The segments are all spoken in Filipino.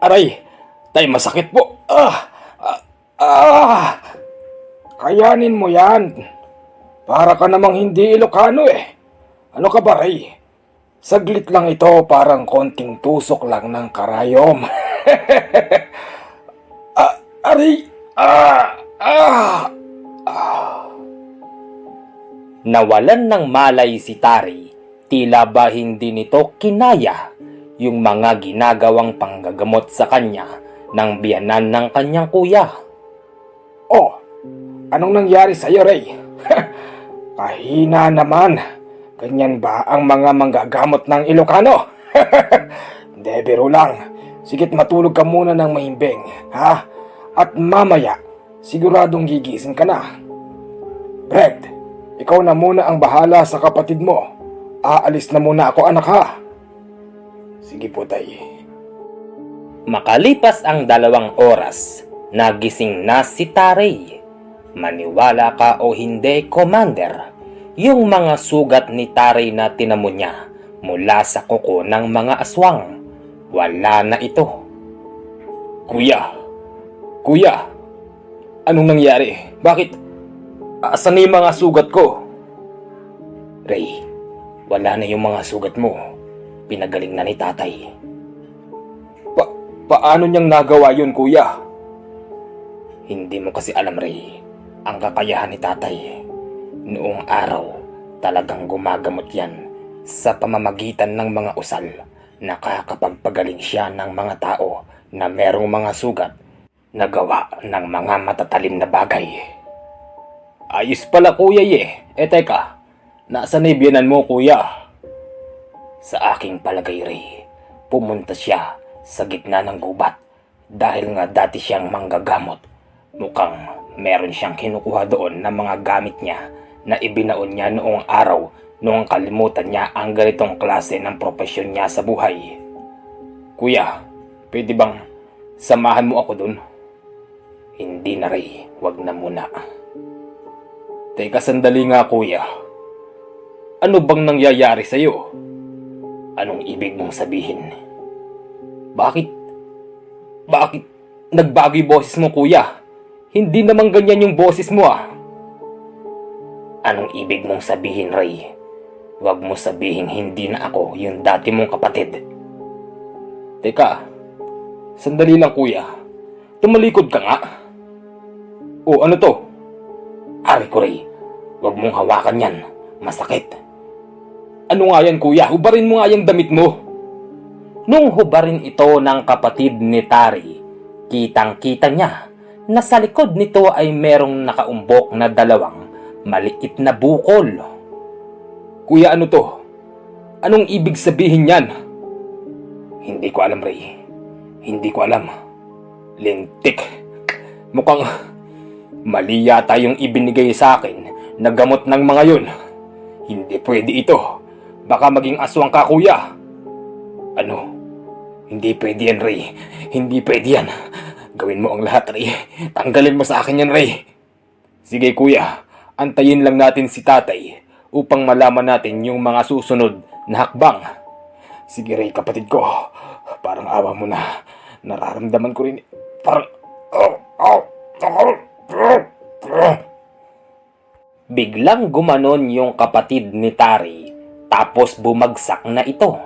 Aray! Tay, masakit po! Kayanin mo yan! Para ka namang hindi Ilocano eh! Ano ka ba, Ray? Saglit lang ito, parang konting tusok lang ng karayom. Aray! Nawalan ng malay si Tari, tila ba hindi nito kinaya yung mga ginagawang panggagamot sa kanya ng biyanan ng kanyang kuya. Oh, anong nangyari sa'yo, Ray? Kahina naman. Ganyan ba ang mga manggagamot ng Ilocano? Hindi, biro lang. Sigit matulog ka muna ng mahimbing, ha? At mamaya, siguradong gigising ka na. Fred, ikaw na muna ang bahala sa kapatid mo. Aalis na muna ako, anak, ha? Sige po, tay. Makalipas ang 2 oras, nagising na si Tari. Maniwala ka o hindi, Commander, yung mga sugat ni Tari na tinamo niya mula sa kuko ng mga aswang, wala na ito. Kuya, anong nangyari? Bakit? Asan na yung mga sugat ko? Ray, wala na yung mga sugat mo. Pinagaling na ni tatay. Paano niyang nagawa yun, kuya? Hindi mo kasi alam, Ray, ang kakayahan ni tatay. Noong araw, talagang gumagamot yan sa pamamagitan ng mga usal. Nakakapagpagaling siya ng mga tao na merong mga sugat na gawa ng mga matatalim na bagay. Ayos pala, kuya teka, nasaan na ibiyanan mo, kuya? Sa aking palagay, Ray, pumunta siya sa gitna ng gubat dahil nga dati siyang manggagamot. Mukhang meron siyang kinukuha doon ng mga gamit niya na ibinaon niya noong araw noong kalimutan niya ang ganitong klase ng propesyon niya sa buhay. Kuya, pwede bang samahan mo ako dun? Hindi na, Ray, wag na muna. Teka, sandali nga, kuya. Ano bang nangyayari sa'yo? Anong ibig mong sabihin? Bakit nagbago yung boses mo, kuya? Hindi naman ganyan yung boses mo, Anong ibig mong sabihin, Ray? Wag mo sabihin hindi na ako yung dati mong kapatid. Teka, sandali lang, kuya. Tumalikod ka nga. O, ano to? Ari ko, Ray, wag mong hawakan yan. Masakit. Ano nga yan, kuya? Hubarin mo nga yung damit mo. Nung hubarin ito ng kapatid ni Tari, kitang-kita niya na sa likod nito ay merong nakaumbok na 2 maliit na bukol. Kuya, ano to? Anong ibig sabihin yan? Hindi ko alam, Ray. Hindi ko alam. Lintik. Mukhang mali yata yung ibinigay sa akin na gamot ng mga yun. Hindi pwede ito. Baka maging aswang ka, kuya. Ano? Hindi pwede yan, Ray. Hindi pwede yan. Gawin mo ang lahat, Ray. Tanggalin mo sa akin yan, Ray. Sige, kuya. Antayin lang natin si tatay upang malaman natin yung mga susunod na hakbang. Sige, Ray, kapatid ko. Parang awa mo na. Nararamdaman ko rin. Parang... Biglang gumanon yung kapatid ni Tari, tapos bumagsak na ito.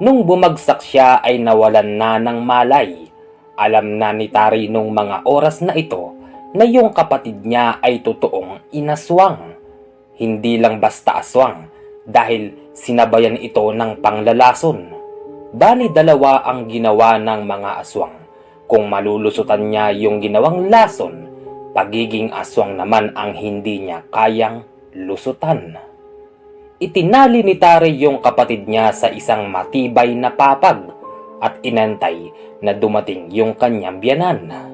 Nung bumagsak siya ay nawalan na ng malay. Alam na ni Tari nung mga oras na ito na yung kapatid niya ay totoong inaswang. Hindi lang basta aswang dahil sinabayan ito ng panglalason. Bali 2 ang ginawa ng mga aswang. Kung malulusutan niya yung ginawang lason, pagiging aswang naman ang hindi niya kayang lusutan. Itinali ni Tari yung kapatid niya sa isang matibay na papag at inantay na dumating yung kanyang biyanan.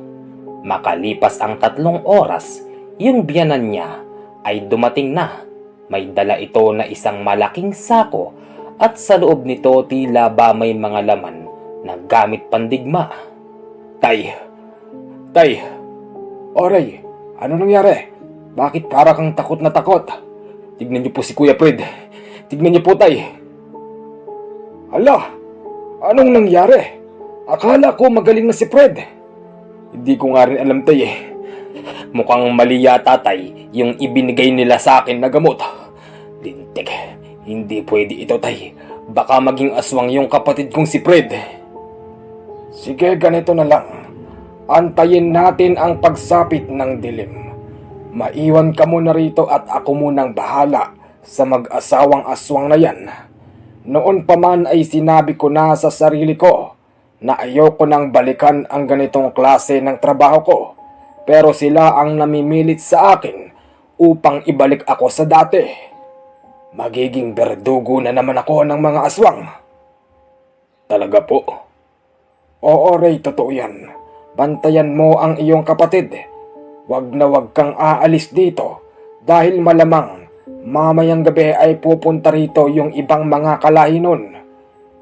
Makalipas ang 3 oras, yung biyanan niya ay dumating na. May dala ito na isang malaking sako at sa loob nito tila ba may mga laman na gamit pandigma. Tay! Oray, ano nangyari? Bakit para kang takot na takot? Tignan niyo po si Kuya Fred. Tignan niyo po, tay. Hala, anong nangyari? Akala ko magaling na si Fred. Hindi ko nga rin alam, tay eh. Mukhang mali yata, tay, yung ibinigay nila sa akin na gamot. Lintik, hindi pwede ito, tay. Baka maging aswang yung kapatid kong si Fred. Sige, ganito na lang. Antayin natin ang pagsapit ng dilim. Maiwan ka muna rito at ako munang bahala sa mag-asawang aswang na yan. Noon pa man ay sinabi ko na sa sarili ko na ayoko nang balikan ang ganitong klase ng trabaho ko. Pero sila ang namimilit sa akin upang ibalik ako sa dati. Magiging berdugo na naman ako ng mga aswang. Talaga po? Oo, Ray, totoo yan. Bantayan mo ang iyong kapatid. Wag na wag kang aalis dito dahil malamang mamayang gabi ay pupunta rito yung ibang mga kalahi nun.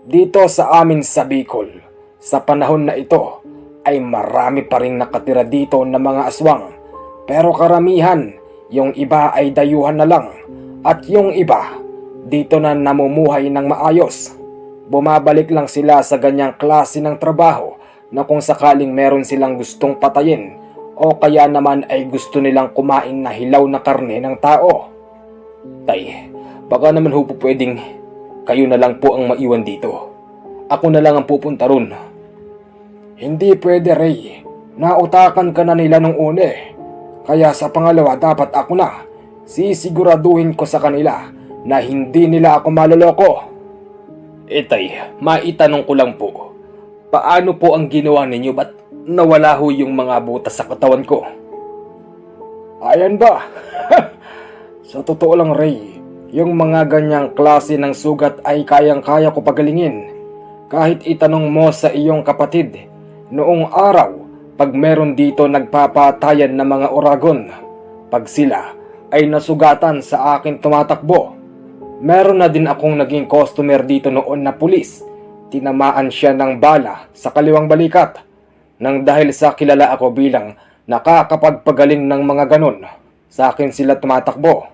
Dito sa amin sa Bicol, sa panahon na ito, ay marami pa rin nakatira dito na mga aswang. Pero karamihan, yung iba ay dayuhan na lang. At yung iba, dito na namumuhay ng maayos. Bumabalik lang sila sa ganyang klase ng trabaho na kung sakaling meron silang gustong patayin o kaya naman ay gusto nilang kumain na hilaw na karne ng tao. Tay, baka naman ho po pwedeng kayo na lang po ang maiwan dito. Ako na lang ang pupunta ron. Hindi pwede, Ray. Nautakan ka na nila nung una eh. Kaya sa pangalawa dapat ako na. Sisiguraduhin ko sa kanila na hindi nila ako maloloko. Tay, maitanong ko lang po. Paano po ang ginawa ninyo? Ba't nawala ho yung mga butas sa katawan ko? Ayan ba? Sa totoo lang, Ray, yung mga ganyang klase ng sugat ay kayang-kaya ko pagalingin. Kahit itanong mo sa iyong kapatid, noong araw, pag meron dito nagpapatayan na mga oragon, pag sila ay nasugatan sa akin tumatakbo. Meron na din akong naging customer dito noon na pulis. Tinamaan siya ng bala sa kaliwang balikat. Nang dahil sa kilala ako bilang nakakapagpagaling ng mga ganon, sa akin sila tumatakbo.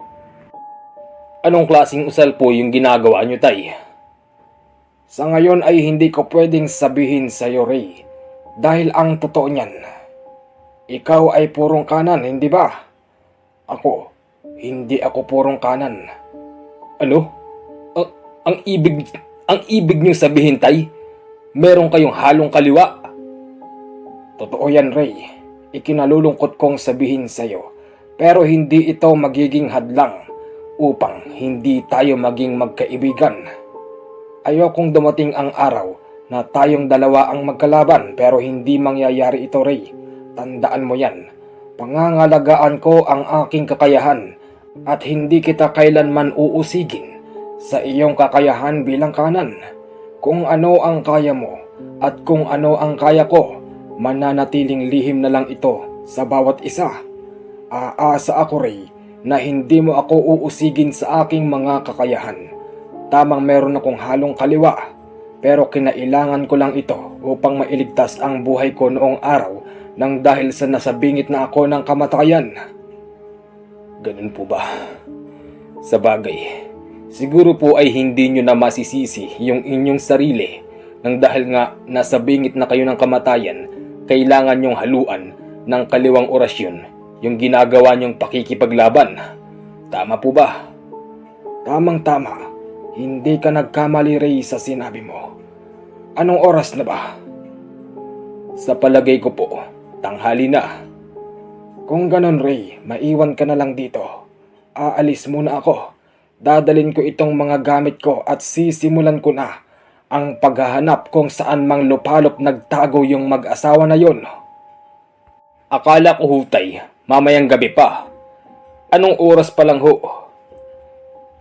Anong klaseng usal po yung ginagawa nyo, tay? Sa ngayon ay hindi ko pwedeng sabihin sa iyo, Ray. Dahil ang totoo niyan, ikaw ay purong kanan, hindi ba? Ako, hindi ako purong kanan. Ano? Ang ibig niyong sabihin, tay? Meron kayong halong kaliwa? Totoo yan, Ray. Ikinalulungkot kong sabihin sa iyo. Pero hindi ito magiging hadlang upang hindi tayo maging magkaibigan. Ayokong dumating ang araw na tayong dalawa ang magkalaban pero hindi mangyayari ito, Ray. Tandaan mo yan. Pangangalagaan ko ang aking kakayahan at hindi kita kailanman uusigin sa iyong kakayahan bilang kanan. Kung ano ang kaya mo at kung ano ang kaya ko, mananatiling lihim na lang ito sa bawat isa. Aasa ako, Ray, na hindi mo ako uusigin sa aking mga kakayahan. Tamang meron akong halong kaliwa, pero kinailangan ko lang ito upang mailigtas ang buhay ko noong araw nang dahil sa nasabingit na ako ng kamatayan. Ganun po ba? Sa bagay, siguro po ay hindi nyo na masisisi yung inyong sarili nang dahil nga nasa bingit na kayo ng kamatayan, kailangan nyong haluan ng kaliwang orasyon yung ginagawa nyong pakikipaglaban. Tama po ba? Tamang-tama. Hindi ka nagkamali, Ray, sa sinabi mo. Anong oras na ba? Sa palagay ko po, tanghali na. Kung ganon, Ray, maiwan ka na lang dito. Aalis muna ako. Dadalin ko itong mga gamit ko at sisimulan ko na ang paghahanap kung saan mang lupalop nagtago yung mag-asawa na yon. Akala ko, hutay, mamayang gabi pa. Anong oras pa lang ho?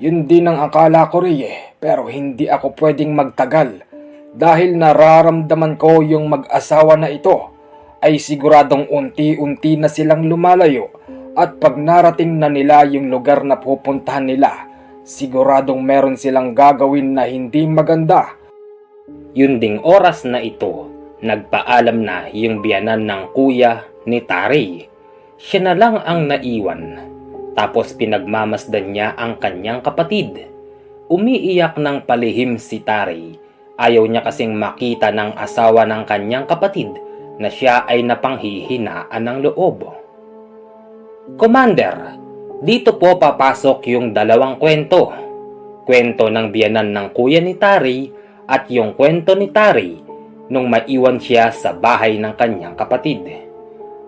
Yun din ang akala ko, Ray, pero hindi ako pwedeng magtagal dahil nararamdaman ko yung mag-asawa na ito ay siguradong unti-unti na silang lumalayo at pag narating na nila yung lugar na pupuntahan nila, siguradong meron silang gagawin na hindi maganda. Yun ding oras na ito, nagpaalam na yung biyanan ng kuya ni Tari. Siya na lang ang naiwan. Tapos pinagmamasdan niya ang kanyang kapatid. Umiiyak ng palihim si Tari Ayaw niya kasing makita ng asawa ng kanyang kapatid na siya ay napanghihinaan ng loob. Commander, dito po papasok yung dalawang kwento. Kwento ng biyanan ng kuya ni Tari at yung kwento ni Tari nung maiwan siya sa bahay ng kanyang kapatid.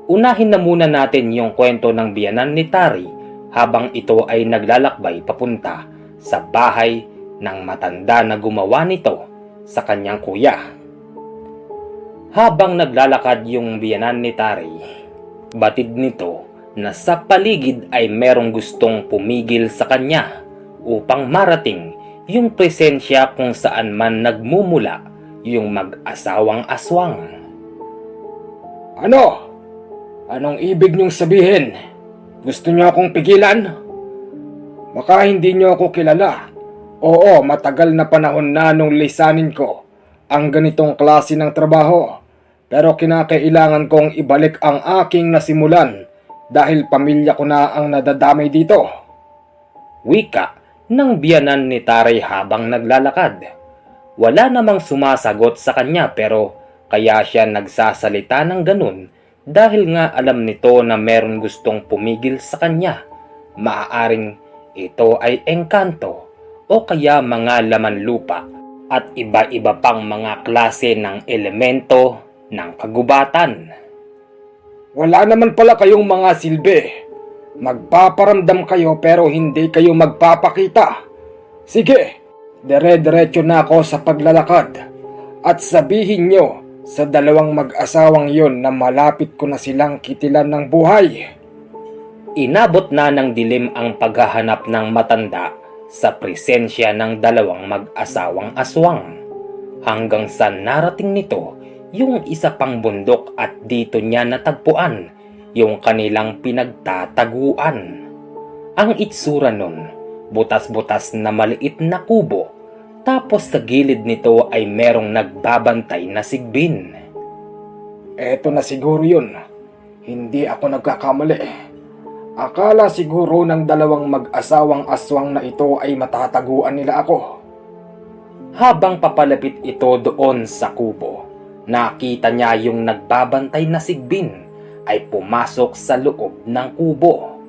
Unahin na muna natin yung kwento ng biyanan ni Tari habang ito ay naglalakbay papunta sa bahay ng matanda na gumawa nito sa kanyang kuya. Habang naglalakad yung biyanan ni Tari, batid nito na sa paligid ay merong gustong pumigil sa kanya upang marating yung presensya kung saan man nagmumula yung mag-asawang aswang. Ano? Anong ibig niyong sabihin? Gusto niyo akong pigilan? Baka hindi niyo ako kilala. Oo, matagal na panahon na nung lisanin ko ang ganitong klase ng trabaho. Pero kinakailangan kong ibalik ang aking nasimulan dahil pamilya ko na ang nadadamay dito. Wika ng biyanan ni Tari habang naglalakad. Wala namang sumasagot sa kanya pero kaya siya nagsasalita ng ganun dahil nga alam nito na meron gustong pumigil sa kanya. Maaaring ito ay engkanto o kaya mga laman lupa at iba-iba pang mga klase ng elemento ng kagubatan. Wala naman pala kayong mga silbi. Magpaparamdam kayo pero hindi kayo magpapakita. Sige, dire-diretso na ako sa paglalakad at sabihin nyo sa dalawang mag-asawang yon na malapit ko na silang kitilan ng buhay. Inabot na ng dilim ang paghahanap ng matanda sa presensya ng dalawang mag-asawang aswang hanggang sa narating nito yung isa pang bundok at dito niya natagpuan yung kanilang pinagtataguan. Ang itsura nun, butas-butas na maliit na kubo, tapos sa gilid nito ay merong nagbabantay na sigbin. Eto na siguro yun. Hindi ako nagkakamali. Akala siguro ng dalawang mag-asawang aswang na ito ay matataguan nila ako. Habang papalapit ito doon sa kubo, nakita niya yung nagbabantay na sigbin ay pumasok sa loob ng kubo.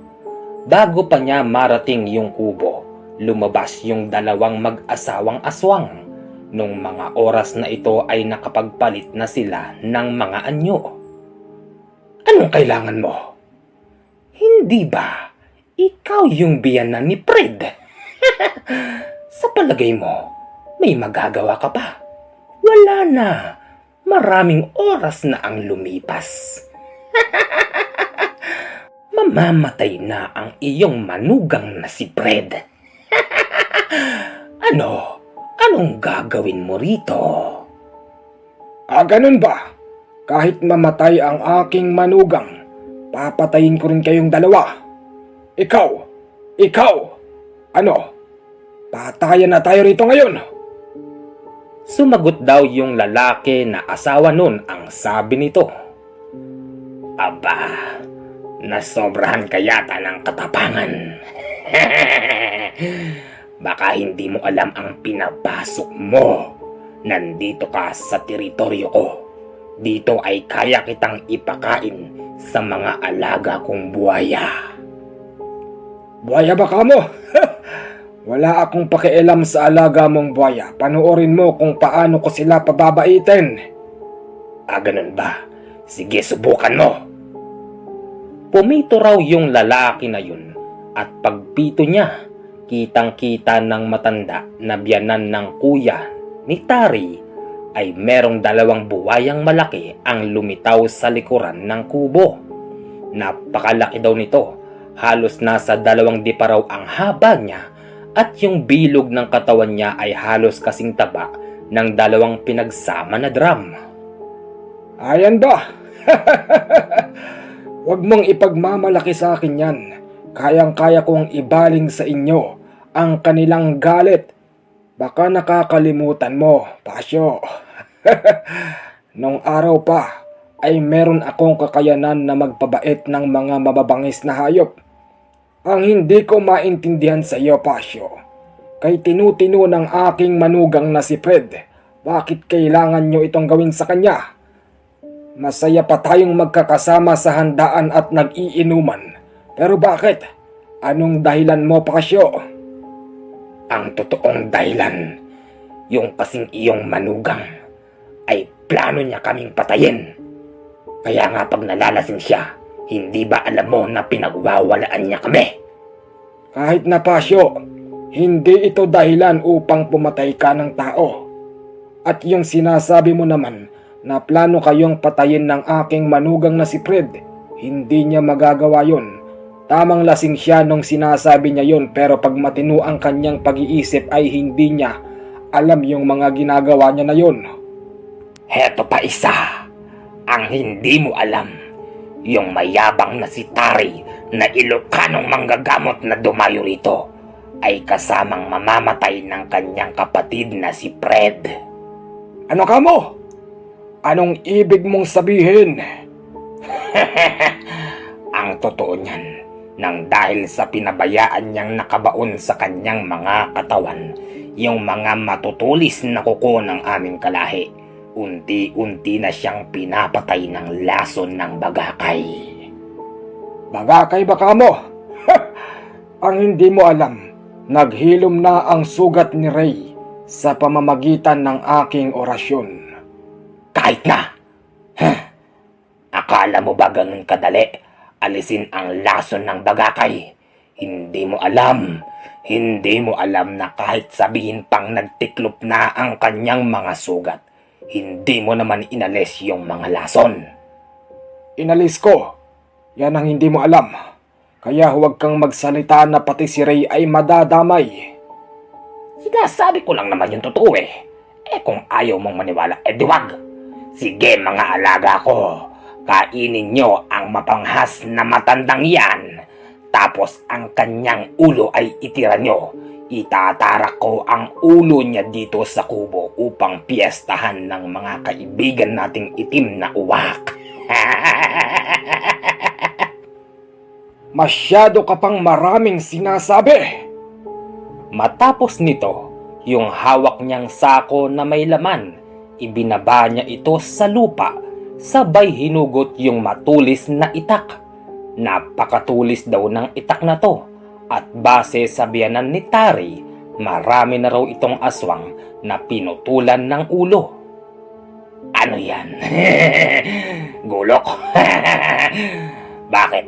Bago pa niya marating yung kubo, lumabas yung dalawang mag-asawang aswang. Nung mga oras na ito ay nakapagpalit na sila ng mga anyo. Anong kailangan mo? Hindi ba ikaw yung biyanan ni Fred? Sa palagay mo, may magagawa ka pa? Wala na. Maraming oras na ang lumipas. Mamamatay na ang iyong manugang na si Fred. Anong gagawin mo rito? Ganun ba? Kahit mamatay ang aking manugang, papatayin ko rin kayong dalawa. Ikaw, patayan na tayo rito ngayon. Sumagot daw yung lalaki na asawa nun. Ang sabi nito, Aba, nasobrahan ka yata ng katapangan. Baka hindi mo alam ang pinapasok mo. Nandito ka sa teritoryo ko. Dito ay kaya kitang ipakain sa mga alaga kong buhaya. Buhaya ba ka mo? Wala akong pakialam sa alaga mong buhaya. Panoorin mo kung paano ko sila pababaitin. Ganun ba? Sige, subukan mo. Pumito raw yung lalaki na yun at pagpito niya, kitang-kita ng matanda na biyanan ng kuya ni Tari ay merong dalawang buwayang malaki ang lumitaw sa likuran ng kubo. Napakalaki daw nito. Halos nasa 2 dipa raw ang haba niya at yung bilog ng katawan niya ay halos kasing taba ng 2 pinagsama na drum. Ayan ba? Huwag mong ipagmamalaki sa akin yan. Kayang-kaya kong ibaling sa inyo ang kanilang galit. Baka nakakalimutan mo, Pasyo. Nung araw pa ay meron akong kakayanan na magpabait ng mga mababangis na hayop. Ang hindi ko maintindihan sa iyo, Pasyo, kay tinutino ng aking manugang na si Fred, Bakit kailangan nyo itong gawin sa kanya? Masaya pa tayong magkakasama sa handaan at nag-iinuman. Pero bakit? Anong dahilan mo, Pakasyo? Ang totoong dahilan, yung kasing iyong manugang, ay plano niya kaming patayin. Kaya nga pag nalalasing siya, hindi ba alam mo na pinagwawalaan niya kami? Kahit na, Pasyo, hindi ito dahilan upang pumatay ka ng tao. At yung sinasabi mo naman na plano kayong patayin ng aking manugang na si Fred, hindi niya magagawa yon. Tamang lasing siya nung sinasabi niya yon, pero pag matino ang kanyang pag-iisip ay hindi niya alam yung mga ginagawa niya na yon. Heto pa isa, ang hindi mo alam, yung mayabang na si Tari na Ilocanong manggagamot na dumayo rito ay kasamang mamamatay ng kanyang kapatid na si Fred. Ano ka mo? Anong ibig mong sabihin? Ang totoo niyan, nang dahil sa pinabayaan niyang nakabaon sa kanyang mga katawan, yung mga matutulis na kuko ng aming kalahi, unti-unti na siyang pinapatay ng lason ng bagakay. Bagakay ba ka mo? Ang hindi mo alam, naghilom na ang sugat ni Ray sa pamamagitan ng aking orasyon. Kahit na! Akala mo ba ganun kadali alisin ang lason ng bagakay? Hindi mo alam na kahit sabihin pang nagtiklop na ang kanyang mga sugat, hindi mo naman inalis yung mga lason. Inalis ko. Yan ang hindi mo alam. Kaya huwag kang magsalita na pati si Ray ay madadamay. Sinasabi ko lang naman yung totoo eh. Kung ayaw mong maniwala, diwag. Sige mga alaga ko, kainin nyo ang mapanghas na matandang yan. Tapos ang kanyang ulo ay itira nyo. Itatarak ko ang ulo niya dito sa kubo upang piyestahan ng mga kaibigan nating itim na uwak. Masyado ka pang maraming sinasabi. Matapos nito, yung hawak niyang sako na may laman, ibinaba niya ito sa lupa, sabay hinugot yung matulis na itak. Napakatulis daw ng itak na to, at base sa biyanan ni Tari, marami na raw itong aswang na pinutulan ng ulo. Ano yan? Gulok? Bakit?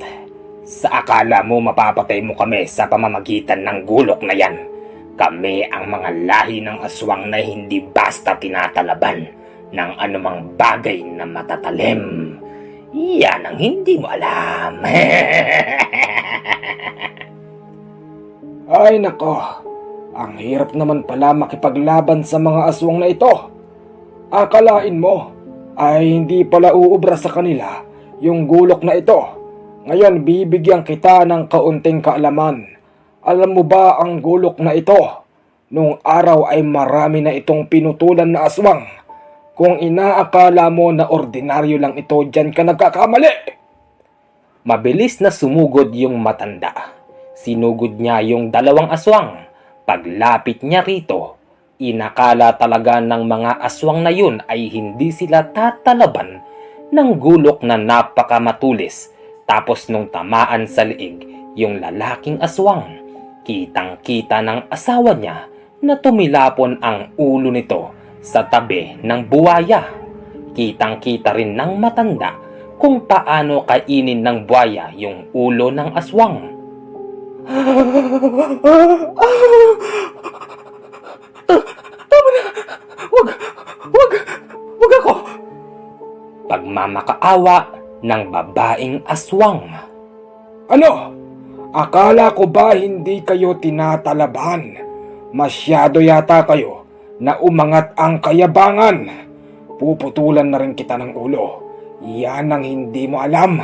Sa akala mo mapapatay mo kami sa pamamagitan ng gulok na yan? Kami ang mga lahi ng aswang na hindi basta tinatalaban ng anumang bagay na matatalim. Yan ang hindi mo alam. Ay nako, ang hirap naman pala makipaglaban sa mga aswang na ito. Akalain mo ay hindi pala uubra sa kanila yung gulok na ito. Ngayon bibigyan kita ng kaunting kaalaman. Alam mo ba ang gulok na ito? Noong araw ay marami na itong pinutulan na aswang. Kung inaakala mo na ordinaryo lang ito, dyan ka nagkakamali. Mabilis na sumugod yung matanda. Sinugod niya yung dalawang aswang. Paglapit niya rito, inakala talaga ng mga aswang na yun ay hindi sila tatalaban ng gulok na napakamatulis. Tapos nung tamaan sa liig yung lalaking aswang, kitang-kita ng asawa niya na tumilapon ang ulo nito sa tabi ng buwaya. Kitang-kita rin ng matanda kung paano kainin ng buwaya yung ulo ng aswang. Tama na! Wag ako! Pagmamakaawa ng babaeng aswang. Ano? Akala ko ba hindi kayo tinatalaban? Masyado yata kayo na umangat ang kayabangan. Puputulan na rin kita ng ulo. Yan ang hindi mo alam.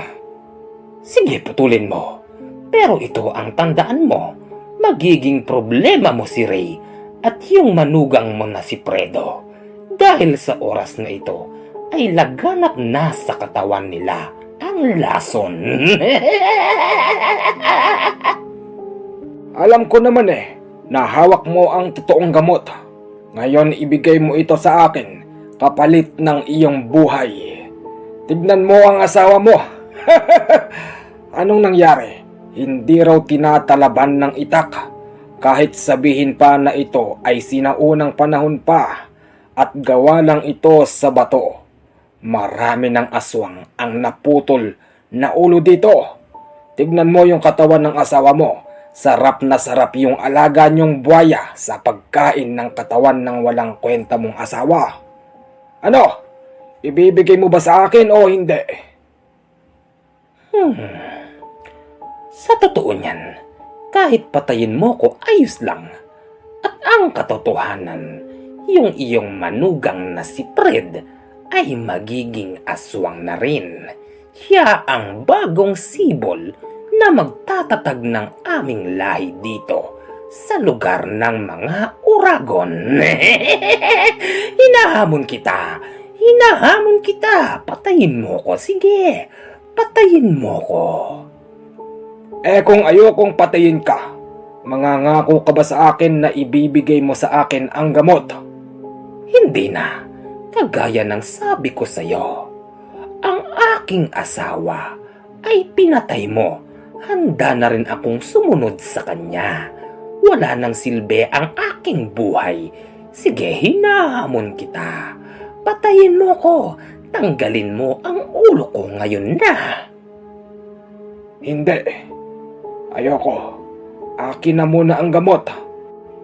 Sige, putulin mo. Pero ito ang tandaan mo. Magiging problema mo si Ray at yung manugang mo na si Fredo. Dahil sa oras na ito, ay laganap na sa katawan nila ang lason. Alam ko naman na hawak mo ang totoong gamot. Ngayon ibigay mo ito sa akin kapalit ng iyong buhay. Tignan mo ang asawa mo. Anong nangyari? Hindi raw tinatalaban ng itak. Kahit sabihin pa na ito ay sinaunang panahon pa at gawa lang ito sa bato. Marami ng aswang ang naputol na ulo dito. Tignan mo yung katawan ng asawa mo. Sarap na sarap yung alaga niyong buhaya sa pagkain ng katawan ng walang kwenta mong asawa. Ano? Ibibigay mo ba sa akin o hindi? Sa totoo niyan, kahit patayin mo ko ayos lang. At ang katotohanan, yung iyong manugang na si Fred ay magiging aswang na rin. Siya ang bagong sibol na magtatatag ng aming lahi dito sa lugar ng mga Uragon. Hinahamon kita! Hinahamon kita! Patayin mo ko! Sige! Patayin mo ko! Kung ayokong patayin ka, mangangako ka ba sa akin na ibibigay mo sa akin ang gamot? Hindi na. Kagaya ng sabi ko sa'yo, ang aking asawa ay pinatay mo. Handa na rin akong sumunod sa kanya. Wala nang silbi ang aking buhay. Sige, hinahamon kita. Patayin mo ko. Tanggalin mo ang ulo ko ngayon na. Hindi. Ayoko. Akin na muna ang gamot.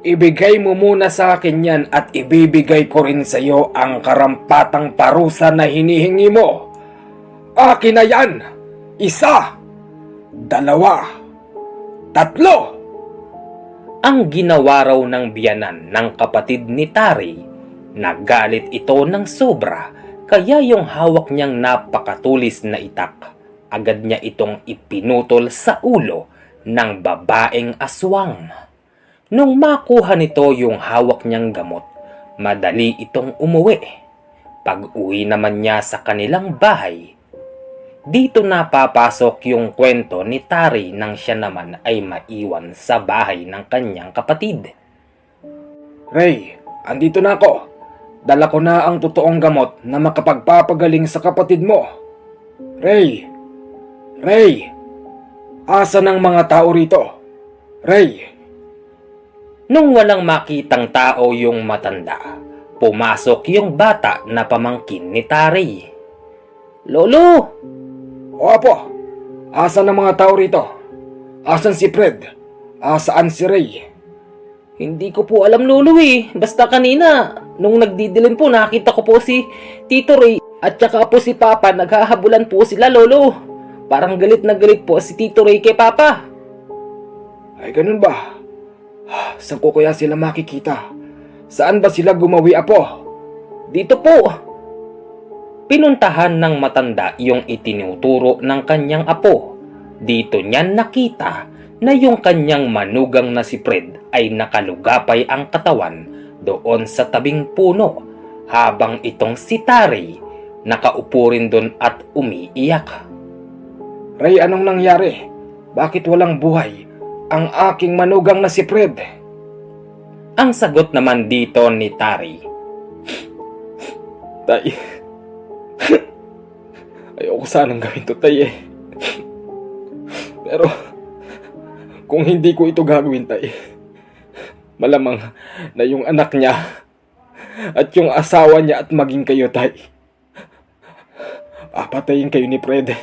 Ibigay mo muna sa akin yan at ibibigay ko rin sa iyo ang karampatang parusa na hinihingi mo. Akin na yan! 1, 2, 3. Ang ginawa raw ng biyanan ng kapatid ni Tari, nagalit ito ng sobra, kaya yung hawak niyang napakatulis na itak, agad niya itong ipinutol sa ulo ng babaeng aswang. Nung makuha nito yung hawak niyang gamot, madali itong umuwi. Pag-uwi naman niya sa kanilang bahay, dito na papasok yung kwento ni Tari nang siya naman ay maiwan sa bahay ng kanyang kapatid. Ray, andito na ako. Dala ko na ang totoong gamot na makapagpapagaling sa kapatid mo. Ray! Ray! Asa ng mga tao rito? Ray! Nung walang makitang tao yung matanda, pumasok yung bata na pamangkin ni Tari. Lolo! Opo, asa ng mga tao rito? Asan si Fred? Asaan si Ray? Hindi ko po alam, Lolo eh. Basta kanina, nung nagdidilim po, nakita ko po si Tito Ray at saka po si Papa, naghahabulan po sila, Lolo. Parang galit na galit po si Tito Ray kay Papa. Ay, ganun ba? Saan ko kaya sila makikita? Saan ba sila gumawi, Apo? Dito po. Pinuntahan ng matanda yung itinuturo ng kanyang apo. Dito niya nakita na yung kanyang manugang na si Fred ay nakalugapay ang katawan doon sa tabing puno, habang itong si Tari nakaupo rin doon at umiiyak. Ray, anong nangyari? Bakit walang buhay ang aking manugang na si Fred? Ang sagot naman dito ni Tari, Tay, ayoko sanang gawin to, Tay eh. Pero kung hindi ko ito gagawin, Tay, malamang na yung anak niya at yung asawa niya at maging kayo, Tay, papatayin kayo ni Fred.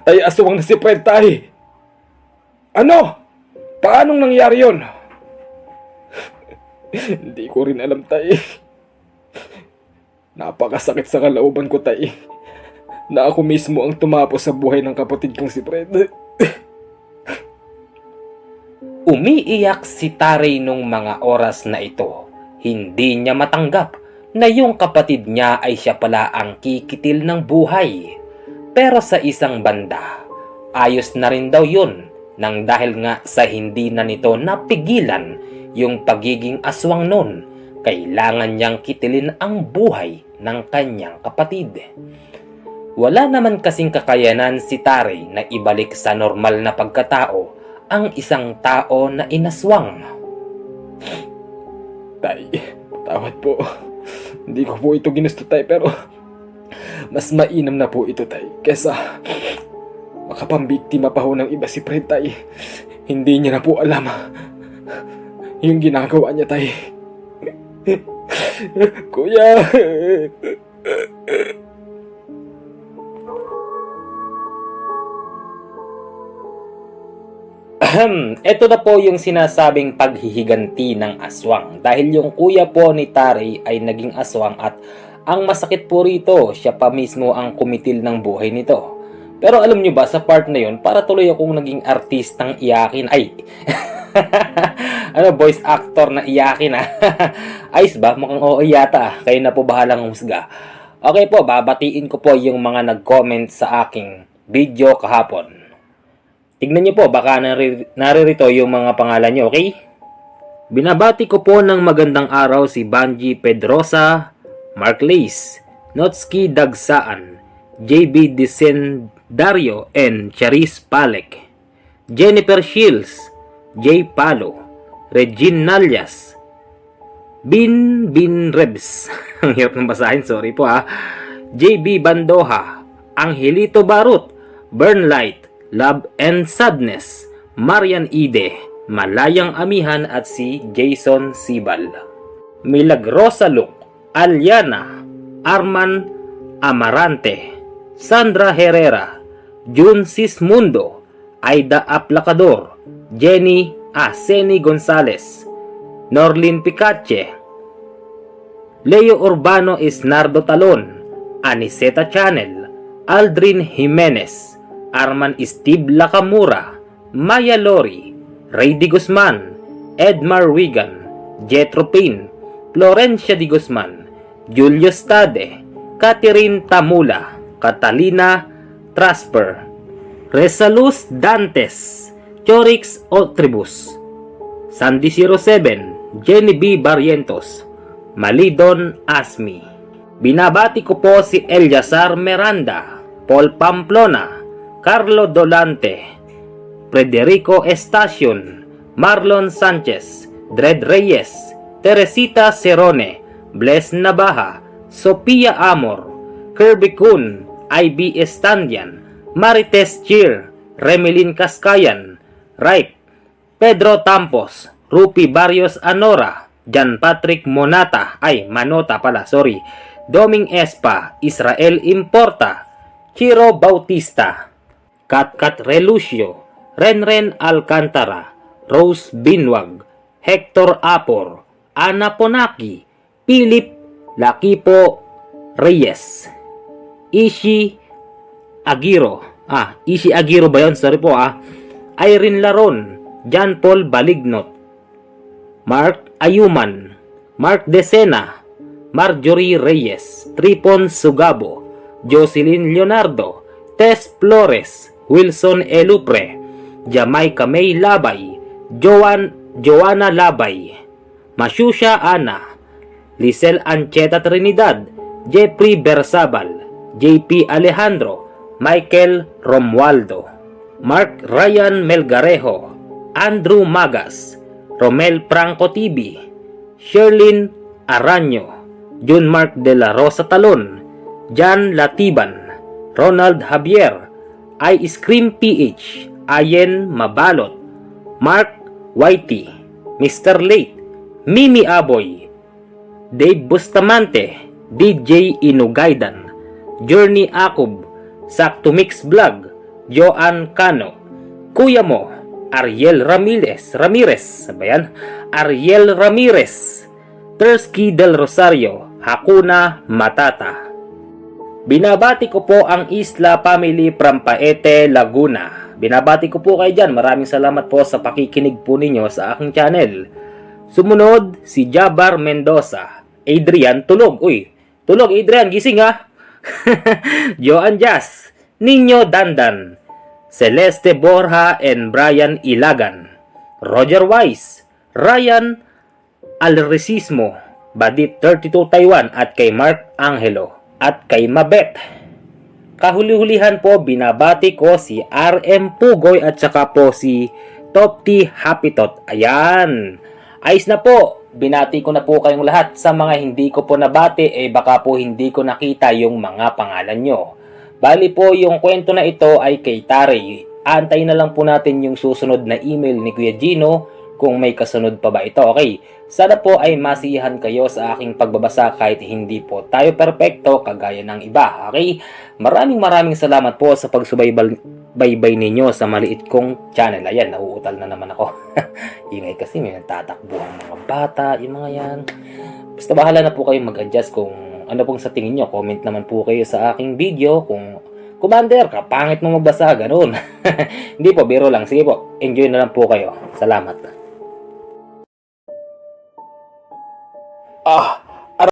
Tay, aswang na si Fred, Tay. Ano? Paanong nangyari yon? Hindi ko rin alam, Tay. Napakasakit sa kalooban ko, Tay, na ako mismo ang tumapos sa buhay ng kapatid kong si Fred. umiiyak si Tari nung mga oras na ito. Hindi niya matanggap na yung kapatid niya ay siya pala ang kikitil ng buhay. Pero sa isang banda, ayos na rin daw yun, nang dahil nga sa hindi na nito napigilan yung pagiging aswang nun, kailangan niyang kitilin ang buhay ng kanyang kapatid. Wala naman kasing kakayanan si Tari na ibalik sa normal na pagkatao ang isang tao na inaswang. Tay, tawad po. Hindi ko po ito ginusto, Tay, pero mas mainam na po ito, Tay, kesa makapambiktima pa ho ng iba si Fred, Tay. Hindi niya na po alam yung ginagawa niya, Tay. Kuya! Ito na po yung sinasabing paghihiganti ng aswang. Dahil yung kuya po ni Tari ay naging aswang at ang masakit po rito, siya pa mismo ang kumitil ng buhay nito. Pero alam nyo ba, sa part na yun, para tuloy akong naging artistang iyakin. Ay, voice actor na iyakin Ayos ba? Mukhang oo yata Kayo na po bahalang husga. Okay po, babatiin ko po yung mga nag-comment sa aking video kahapon. Tignan nyo po, baka naririto yung mga pangalan nyo, okay? Binabati ko po ng magandang araw si Banji Pedrosa, Mark Lace, Notski Dagsaan, JB Disendario, and Charis Palek, Jennifer Shields, J. Palo, Regine Nalyas, Bin Rebs, ang hirap ng basahin, sorry po JB Bandoha, Angelito Barut, Burnlight, Love and Sadness, Marian Ide, Malayang Amihan at si Jason Sibal. Milagrosa Luc, Aliana, Arman Amarante, Sandra Herrera, Jun Sismundo, Aida Aplacador, Jenny Seni Gonzales, Norlin Picache, Leo Urbano Isnardo Talon, Aniseta Channel, Aldrin Jimenez, Arman Steve Lacamura, Maya Lori, Raydi Guzman, Edmar Wigan, Jetro Pin, Florencia Di Guzman, Julio Stade, Catherine Tamula, Catalina Trasper, Resaluz Dantes, Chorix Otribus, Sandy 07, Jenny B. Barrientos, Malidon Asmi. Binabati ko po si Eliazar Miranda, Paul Pamplona, Carlo Dolante, Federico Estacion, Marlon Sanchez, Dred Reyes, Teresita Cerone, Bless Nabaja, Sophia Amor, Kirby Kun, IB Estandian, Marites Cheer, Remelin Cascayan, Ripe, Pedro Tampos, Rupi Barrios Anora, Jan Patrick Manota, Doming Espa, Israel Importa, Chiro Bautista, Katkat Relucio, Renren Alcantara, Rose Binwag, Hector Apor, Ana Ponaki, Philip Lakipo Reyes, Ishi Agiro, Ishi Agiro ba yun? Sorry po Irene Laron, John Paul Balignot, Mark Ayuman, Mark Decena, Marjorie Reyes, Tripon Sugabo, Jocelyn Leonardo, Tess Flores, Wilson Elupre, Jamaica May Labay, Joanna Labay, Masyusha Ana, Lisel Ancheta Trinidad, Jeffrey Bersabal, JP Alejandro, Michael Romualdo, Mark Ryan Melgarejo, Andrew Magas, Romel Franco TV, Sherlyn Aranyo, Jun Mark De La Rosa Talon, Jan Latiban, Ronald Javier, Ice Cream PH, Ayen Mabalot, Mark Whitey, Mr. Late, Mimi Aboy, Dave Bustamante, DJ Inugaydan, Journey Akub, Sakto Mix Vlog, Joan Cano, Kuya Mo, Ariel Ramirez, Ariel Ramirez, Tersky Del Rosario, Hakuna Matata. Binabati ko po ang Isla Family from Paete, Laguna. Binabati ko po kayo dyan. Maraming salamat po sa pakikinig po ninyo sa aking channel. Sumunod, si Jabar Mendoza. Adrian, tulog. Uy, tulog Adrian, gising Joan Jazz, Nino Dandan, Celeste Borja and Brian Ilagan, Roger Wise, Ryan Alresismo, Badit 32 Taiwan at kay Mark Angelo at kay Mabet. Kahuli-hulihan po, binabati ko si RM Pugoy at saka po si Top T Happy Tot. Ayan, ayos na po. binati ko na po kayong lahat. Sa mga hindi ko po nabati, baka po hindi ko nakita yung mga pangalan nyo. Bali po, yung kwento na ito ay kay Tari. Antayin na lang po natin yung susunod na email ni Kuya Gino kung may kasunod pa ba ito. Okay, sana po ay masiyahan kayo sa aking pagbabasa kahit hindi po tayo perpekto kagaya ng iba. Okay, maraming salamat po sa pagsubaybay ninyo sa maliit kong channel. Ayan, nauutal na naman ako. Ingay kasi may nagtatakbo ang mga bata, yung mga yan. Basta bahala na po kayo mag-adjust kung ano pong sa tingin nyo. Comment naman po kayo sa aking video kung Commander, kapangit mo magbasa, ganun. Hindi po, biro lang. Sige po, enjoy na lang po kayo. Salamat. Ah,